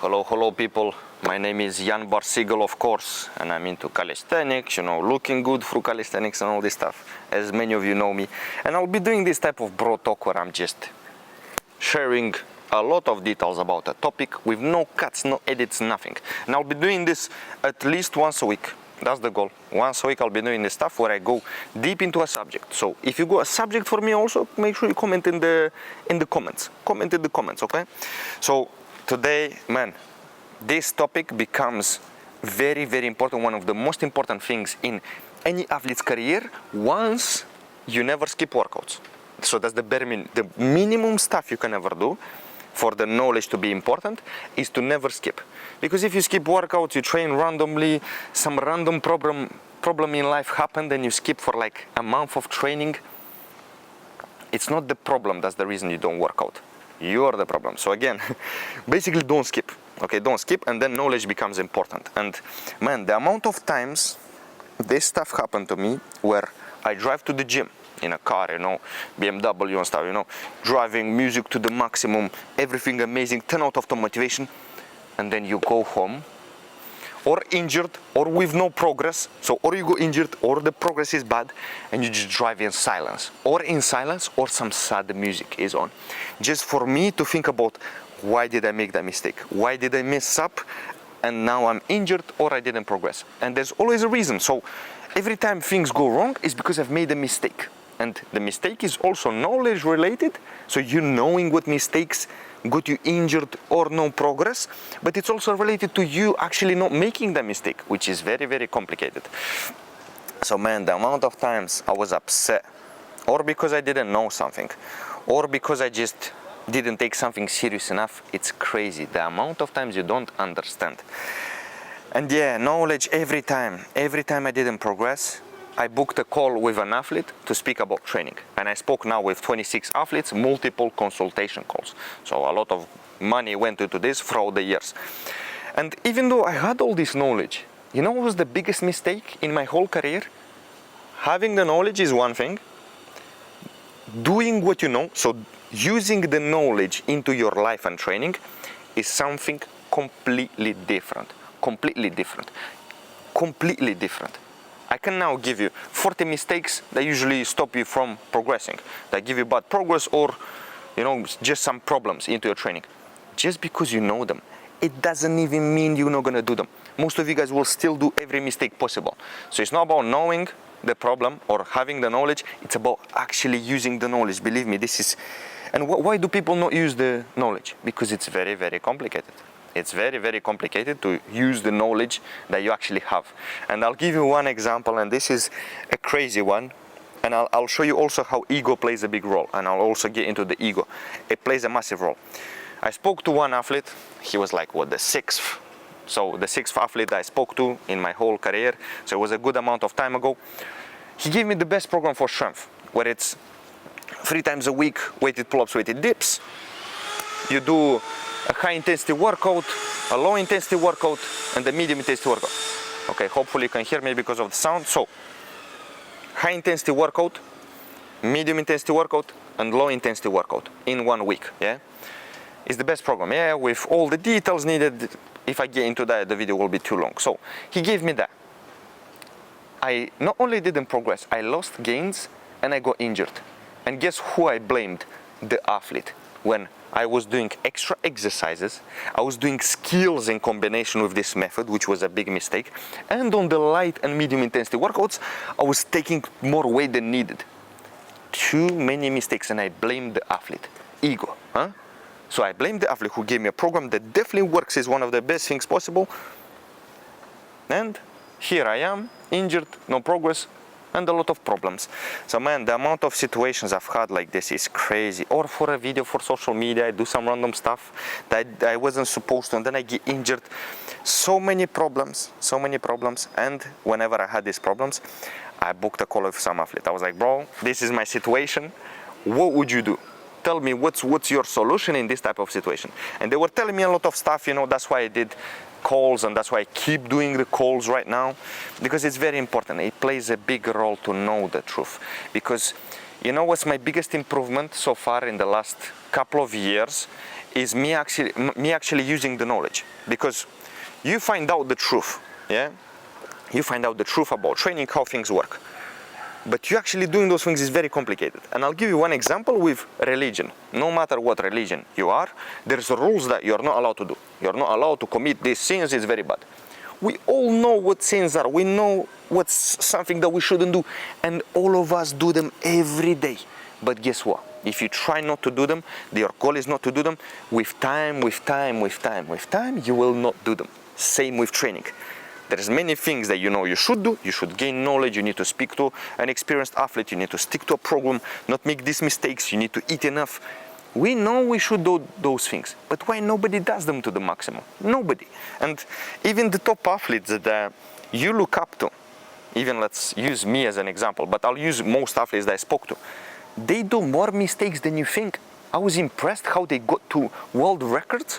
Hello people. My name is Jan Barsigel, of course, and I'm into calisthenics, looking good through calisthenics and all this stuff, as many of you know me. And I'll be doing this type of bro talk where I'm just sharing a lot of details about a topic with no cuts, no edits, nothing. And I'll be doing this at least once a week. That's the goal. Once a week I'll be doing this stuff where I go deep into a subject. So if you got a subject for me also, make sure you comment in the comments. Comment in the comments, okay? So today, man, this topic becomes very, very important. One of the most important things in any athlete's career once you never skip workouts. So that's the minimum stuff you can ever do for the knowledge to be important is to never skip. Because if you skip workouts, you train randomly, some random problem in life happened and you skip for like a month of training, it's not the problem, that's the reason you don't work out. You're the problem. So again, basically don't skip. Okay, don't skip, and then knowledge becomes important. And man, the amount of times this stuff happened to me where I drive to the gym in a car, BMW and stuff, driving music to the maximum, everything amazing, 10 out of 10 motivation, and then you go home or injured or with no progress. So or you go injured or the progress is bad and you just drive in silence or some sad music is on, just for me to think about why did I make that mistake, why did I mess up, and now I'm injured or I didn't progress. And there's always a reason. So every time things go wrong is because I've made a mistake, and the mistake is also knowledge related. So you knowing what mistakes got you injured or no progress, but it's also related to you actually not making the mistake, which is very, very complicated. So man, the amount of times I was upset, or because I didn't know something, or because I just didn't take something serious enough, it's crazy. The amount of times you don't understand. And yeah, knowledge every time I didn't progress, I booked a call with an athlete to speak about training. And I spoke now with 26 athletes, multiple consultation calls. So a lot of money went into this throughout the years. And even though I had all this knowledge, what was the biggest mistake in my whole career? Having the knowledge is one thing. Doing what you know, so using the knowledge into your life and training is something completely different. Completely different. I can now give you 40 mistakes that usually stop you from progressing, that give you bad progress or just some problems into your training. Just because you know them, it doesn't even mean you're not going to do them. Most of you guys will still do every mistake possible. So it's not about knowing the problem or having the knowledge, it's about actually using the knowledge. Believe me, this is... And why do people not use the knowledge? Because it's very, very complicated. It's very, very complicated to use the knowledge that you actually have. And I'll give you one example, and this is a crazy one. And I'll show you also how ego plays a big role. And I'll also get into the ego. It plays a massive role. I spoke to one athlete. He was like, the sixth? So the sixth athlete I spoke to in my whole career. So it was a good amount of time ago. He gave me the best program for strength, where it's 3 times a week, weighted pull-ups, weighted dips. You do a high intensity workout, a low intensity workout, and a medium intensity workout. Okay, hopefully you can hear me because of the sound. So, high intensity workout, medium intensity workout, and low intensity workout in 1 week, yeah? It's the best program, yeah, with all the details needed. If I get into that, the video will be too long. So, he gave me that. I not only didn't progress, I lost gains and I got injured. And guess who I blamed? The athlete. When I was doing extra exercises, I was doing skills in combination with this method, which was a big mistake. And on the light and medium intensity workouts, I was taking more weight than needed. Too many mistakes, and I blamed the athlete. Ego, huh? So I blamed the athlete who gave me a program that definitely works, is one of the best things possible. And here I am, injured, no progress, and a lot of problems. So man, the amount of situations I've had like this is crazy. Or for a video for social media, I do some random stuff that I wasn't supposed to, and then I get injured. So many problems. And whenever I had these problems, I booked a call with some athlete. I was like, bro, this is my situation. What would you do? Tell me what's your solution in this type of situation. And they were telling me a lot of stuff, that's why I did calls, and that's why I keep doing the calls right now, because it's very important. It plays a big role to know the truth. Because what's my biggest improvement so far in the last couple of years is me actually using the knowledge, because you find out the truth, yeah? You find out the truth about training, how things work. But you actually doing those things is very complicated. And I'll give you one example with religion. No matter what religion you are, there's rules that you're not allowed to do. You're not allowed to commit these sins, it's very bad. We all know what sins are. We know what's something that we shouldn't do. And all of us do them every day. But guess what? If you try not to do them, your goal is not to do them, with time, you will not do them. Same with training. There's many things that you know you should do. You should gain knowledge. You need to speak to an experienced athlete. You need to stick to a program, not make these mistakes. You need to eat enough. We know we should do those things, but why nobody does them to the maximum? Nobody. And even the top athletes that you look up to, even let's use me as an example, but I'll use most athletes that I spoke to. They do more mistakes than you think. I was impressed how they got to world records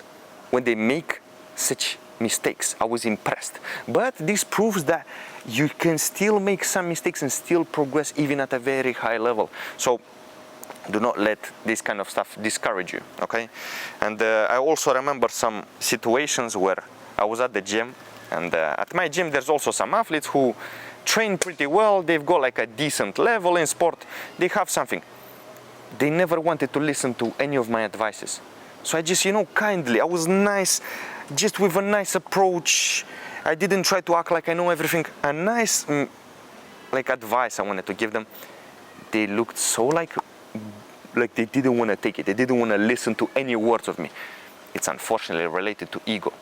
when they make such mistakes. I was impressed. But this proves that you can still make some mistakes and still progress even at a very high level. So do not let this kind of stuff discourage you, okay? And I also remember some situations where I was at the gym, and at my gym there's also some athletes who train pretty well. They've got like a decent level in sport. They have something. They never wanted to listen to any of my advices. So I just, kindly, I was nice, just with a nice approach. I didn't try to act like I know everything. A nice, advice I wanted to give them. They looked so like they didn't want to take it. They didn't want to listen to any words of me. It's unfortunately related to ego.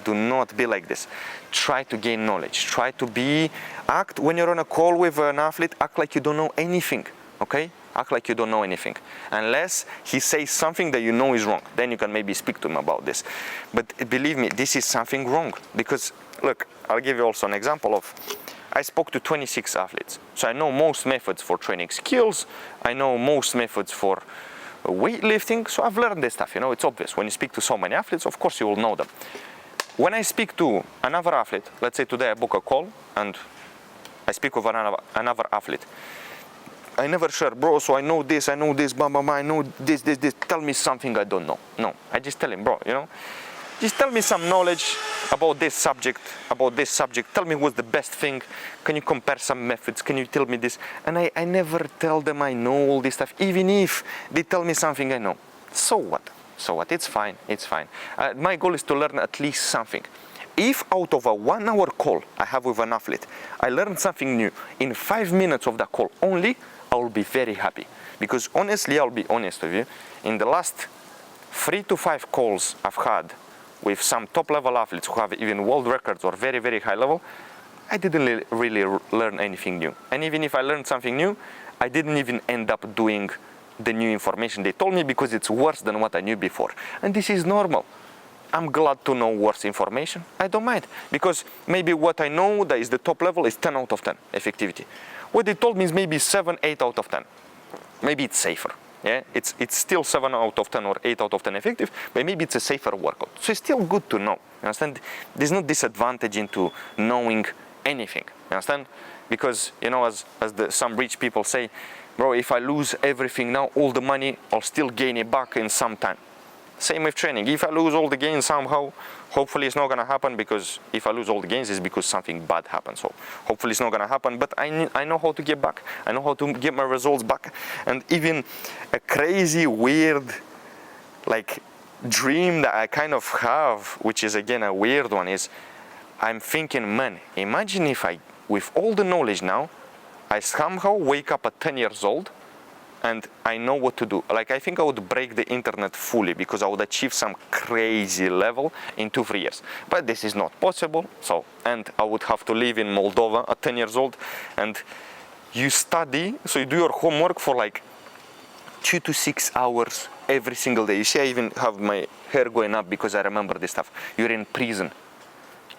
Do not be like this. Try to gain knowledge. Try to act when you're on a call with an athlete, act like you don't know anything, okay? Act like you don't know anything. Unless he says something that you know is wrong. Then you can maybe speak to him about this. But believe me, this is something wrong. Because, look, I'll give you also an example of, I spoke to 26 athletes. So I know most methods for training skills. I know most methods for weightlifting. So I've learned this stuff, it's obvious. When you speak to so many athletes, of course you will know them. When I speak to another athlete, let's say today I book a call and I speak with another athlete, I never share, bro, so I know this, I know this, tell me something I don't know. No, I just tell him, bro, just tell me some knowledge about this subject, tell me what's the best thing, can you compare some methods, can you tell me this? And I never tell them I know all this stuff, even if they tell me something I know. So what? It's fine. My goal is to learn at least something. If out of a 1 hour call I have with an athlete, I learn something new in 5 minutes of that call only, I will be very happy. Because honestly, I'll be honest with you, in the last 3 to 5 calls I've had with some top level athletes who have even world records or very, very high level, I didn't really learn anything new. And even if I learned something new, I didn't even end up doing the new information they told me because it's worse than what I knew before. And this is normal. I'm glad to know worse information. I don't mind. Because maybe what I know that is the top level is 10 out of 10 effectivity. What they told me is maybe 7, 8 out of 10. Maybe it's safer. Yeah, it's still 7 out of 10 or 8 out of 10 effective, but maybe it's a safer workout. So it's still good to know. You understand? There's no disadvantage into knowing anything. You understand? Because, as some rich people say, bro, if I lose everything now, all the money, I'll still gain it back in some time. Same with training. If I lose all the gains somehow, hopefully it's not going to happen, because if I lose all the gains, it's because something bad happened. So hopefully it's not going to happen, but I know how to get back. I know how to get my results back. And even a crazy, weird, dream that I kind of have, which is again a weird one, is I'm thinking, man, imagine if with all the knowledge now, I somehow wake up at 10 years old and I know what to do. I think I would break the internet fully, because I would achieve some crazy level in 2-3 years. But this is not possible. And I would have to live in Moldova at 10 years old. And you study, so you do your homework for 2 to 6 hours every single day. You see, I even have my hair going up because I remember this stuff. You're in prison.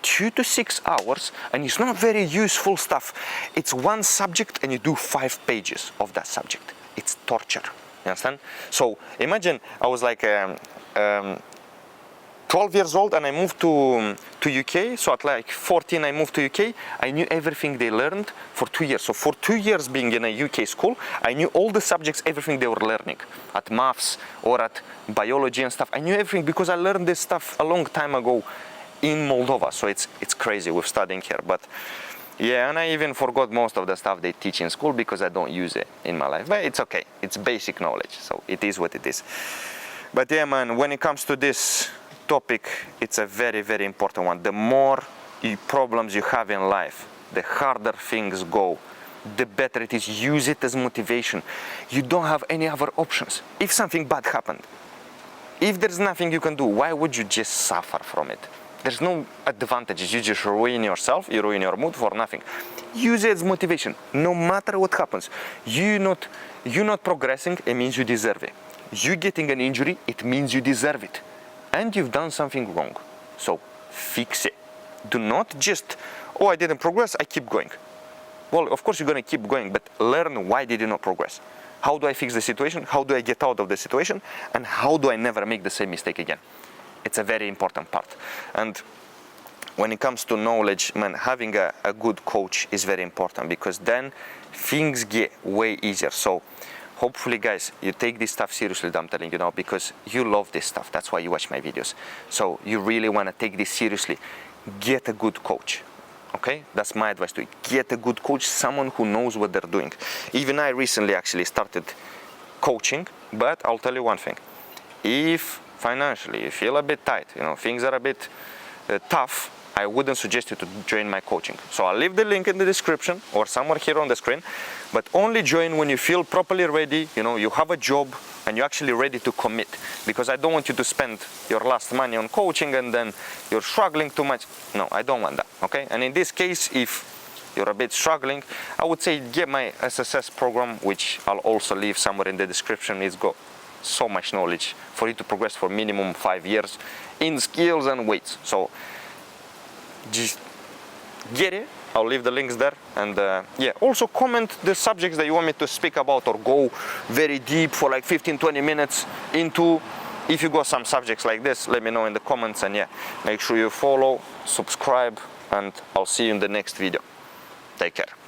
2 to 6 hours, and it's not very useful stuff. It's one subject and you do 5 pages of that subject. It's torture. You understand? So imagine I was 12 12 years old and I moved to UK. So at like 14 I moved to UK. I knew everything they learned for 2 years. So for 2 years being in a UK school, I knew all the subjects, everything they were learning at maths or at biology and stuff. I knew everything because I learned this stuff a long time ago in Moldova. So it's crazy with studying here. But yeah, and I even forgot most of the stuff they teach in school because I don't use it in my life. But it's okay. It's basic knowledge. So it is what it is. But yeah, man, when it comes to this topic, it's a very, very important one. The more problems you have in life, the harder things go, the better it is. Use it as motivation. You don't have any other options. If something bad happened, if there's nothing you can do, why would you just suffer from it? There's no advantages. You just ruin yourself, you ruin your mood for nothing. Use it as motivation. No matter what happens, you're not progressing, it means you deserve it. You getting an injury, it means you deserve it. And you've done something wrong. So fix it. Do not just, oh, I didn't progress, I keep going. Well, of course you're going to keep going, but learn why did you not progress? How do I fix the situation? How do I get out of the situation? And how do I never make the same mistake again? It's a very important part. And when it comes to knowledge, man, having a good coach is very important because then things get way easier. So hopefully, guys, you take this stuff seriously, I'm telling you now, because you love this stuff. That's why you watch my videos. So you really want to take this seriously. Get a good coach. Okay? That's my advice to you. Get a good coach, someone who knows what they're doing. Even I recently actually started coaching, but I'll tell you one thing. If financially you feel a bit tight, things are a bit tough, I wouldn't suggest you to join my coaching. So I'll leave the link in the description or somewhere here on the screen, but only join when you feel properly ready, you have a job and you're actually ready to commit, because I don't want you to spend your last money on coaching and then you're struggling too much. No, I don't want that, okay? And in this case, if you're a bit struggling, I would say get my SSS program, which I'll also leave somewhere in the description. It's got so much knowledge for you to progress for minimum 5 years in skills and weights. So just get it. I'll leave the links there. And yeah, also comment the subjects that you want me to speak about or go very deep for like 15-20 minutes into. If you got some subjects like this, let me know in the comments. And yeah, make sure you follow, subscribe, and I'll see you in the next video. Take care.